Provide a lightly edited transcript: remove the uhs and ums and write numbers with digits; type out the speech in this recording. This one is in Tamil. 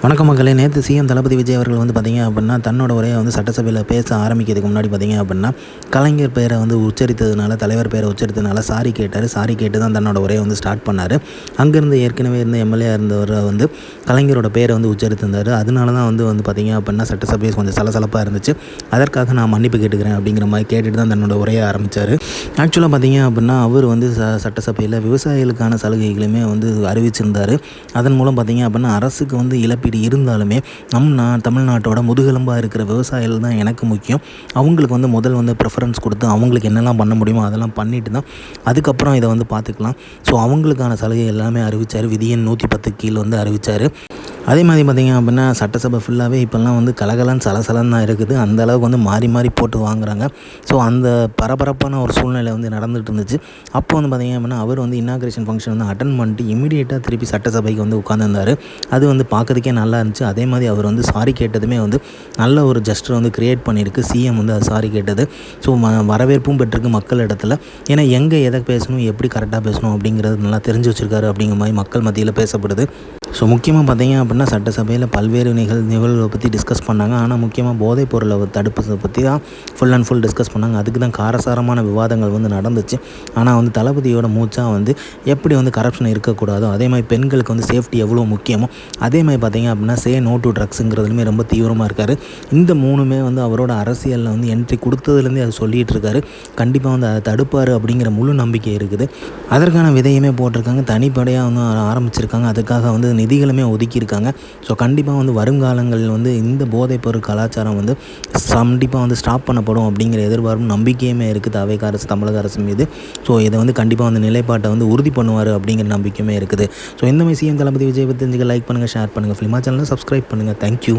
வணக்கம் மக்களே. நேற்று சிஎம் தளபதி விஜய் அவர்கள் வந்து பார்த்திங்க அப்படின்னா தன்னோட உரையை வந்து சட்டசபையில் பேச ஆரம்பிக்கிறதுக்கு முன்னாடி பார்த்திங்க அப்படின்னா கலைஞர் பெயரை வந்து உச்சரித்ததுனால, தலைவர் பெயரை உச்சரித்ததுனால சாரி கேட்டார். சாரி கேட்டு தான் தன்னோட உரையை வந்து ஸ்டார்ட் பண்ணார். அங்கேருந்து ஏற்கனவே இருந்த எம்எல்ஏ இருந்தவரை வந்து கலைஞரோட பேரை வந்து உச்சரித்திருந்தார். அதனால தான் வந்து பார்த்திங்க அப்படின்னா சட்டசபை கொஞ்சம் சலசலப்பாக இருந்துச்சு. அதற்காக நான் மன்னிப்பு கேட்டுக்கிறேன் அப்படிங்கிற மாதிரி கேட்டுட்டு தான் தன்னோட உரையை ஆரம்பித்தார். ஆக்சுவலாக பார்த்திங்க அப்படின்னா அவர் வந்து சட்டசபையில் விவசாயிகளுக்கான சலுகைகளுமே வந்து அறிவிச்சிருந்தார். அதன் மூலம் பார்த்திங்க அப்படின்னா அரசுக்கு வந்து இழப்பீடு இருந்தாலுமே தமிழ்நாட்டோட முதுகெலும்பாக இருக்கிற விவசாயிகள் தான் எனக்கு முக்கியம். அவங்களுக்கு வந்து முதல் வந்து ப்ரிஃபரன்ஸ் கொடுத்து அவங்களுக்கு என்னெல்லாம் பண்ண முடியுமோ அதெல்லாம் பண்ணிட்டு தான் அதுக்கப்புறம் இதை வந்து பார்த்துக்கலாம். ஸோ அவங்களுக்கான சலுகை எல்லாமே அறிவித்தார். விதியின் 110 கீழ் வந்து அறிவித்தார். அதே மாதிரி பார்த்திங்க அப்படின்னா சட்டசபை ஃபுல்லாகவே இப்போல்லாம் வந்து கலகலன்னு சலசலன்னு தான் இருக்குது. அந்த அளவுக்கு வந்து மாறி மாறி போட்டு வாங்குறாங்க. ஸோ அந்த பரபரப்பான ஒரு சூழ்நிலை வந்து நடந்துகிட்டு இருந்துச்சு. அப்போ வந்து பார்த்திங்க அப்படின்னா அவர் வந்து இனாக்ரேஷன் ஃபங்க்ஷன் வந்து அட்டன் பண்ணிட்டு இமீடியட்டாக திருப்பி சட்டசபைக்கு வந்து உட்காந்துருந்தார். அது வந்து பார்க்கறதுக்கே நல்லா இருந்துச்சு. அதே மாதிரி அவர் வந்து சாரி கேட்டதுமே வந்து நல்ல ஒரு ஜஸ்டர் வந்து க்ரியேட் பண்ணியிருக்கு. சிஎம் வந்து அது சாரி கேட்டது. ஸோ வரவேற்பும் பெற்றிருக்கு மக்கள் இடத்துல. ஏன்னா எங்கே எதை பேசணும், எப்படி கரெக்டாக பேசணும் அப்படிங்கிறது நல்லா தெரிஞ்சு வச்சுருக்காரு அப்படிங்கிற மாதிரி மக்கள் மத்தியில் பேசப்படுது. ஸோ முக்கியமாக பார்த்திங்க அப்படின்னா சட்டசபையில் பல்வேறு நிகழ்வுகளை பற்றி டிஸ்கஸ் பண்ணாங்க. ஆனால் முக்கியமாக போதைப் பொருளை தடுப்பு பற்றி தான் ஃபுல் அண்ட் ஃபுல் டிஸ்கஸ் பண்ணாங்க. அதுக்கு தான் காரசாரமான விவாதங்கள் வந்து நடந்துச்சு. ஆனால் வந்து தளபதியோட மூச்சாக வந்து எப்படி வந்து கரப்ஷன் இருக்கக்கூடாதோ, அதே மாதிரி பெண்களுக்கு வந்து சேஃப்டி எவ்வளோ முக்கியமோ, அதே மாதிரி பார்த்திங்க அப்படின்னா சே நோ டு ட்ரக்ஸுங்கிறதுலுமே ரொம்ப தீவிரமாக இருக்கார். இந்த மூணுமே வந்து அவரோட அரசியலில் வந்து என்ட்ரி கொடுத்ததுலேருந்தே அது சொல்லிகிட்டு இருக்காரு. கண்டிப்பாக வந்து அதை தடுப்பார் அப்படிங்கிற முழு நம்பிக்கை இருக்குது. அதற்கான விதையுமே போட்டிருக்காங்க. தனிப்படையாக வந்து ஆரம்பிச்சிருக்காங்க. அதுக்காக வந்து நிதிகளுமே ஒதுக்கியிருக்காங்க. ஸோ கண்டிப்பாக வந்து வருங்காலங்களில் வந்து இந்த போதைப்பொருள் கலாச்சாரம் வந்து கண்டிப்பாக வந்து ஸ்டாப் பண்ணப்படும் அப்படிங்கிற எதிர்பார்ப்பும் நம்பிக்கையுமே இருக்குது தவேக அரசு, தமிழக அரசு மீது. ஸோ இதை வந்து கண்டிப்பாக வந்து நிலைப்பாட்டை வந்து உறுதி பண்ணுவார் அப்படிங்கிற நம்பிக்கையுமே இருக்குது. ஸோ இந்த மாதிரி சிஎம் தளபதி விஜய் பற்றி தெரிஞ்சுக்க லைக் பண்ணுங்கள், ஷேர் பண்ணுங்கள், ஃபிலிமா சேனலை சப்ஸ்கிரைப் பண்ணுங்கள். தேங்க்யூ.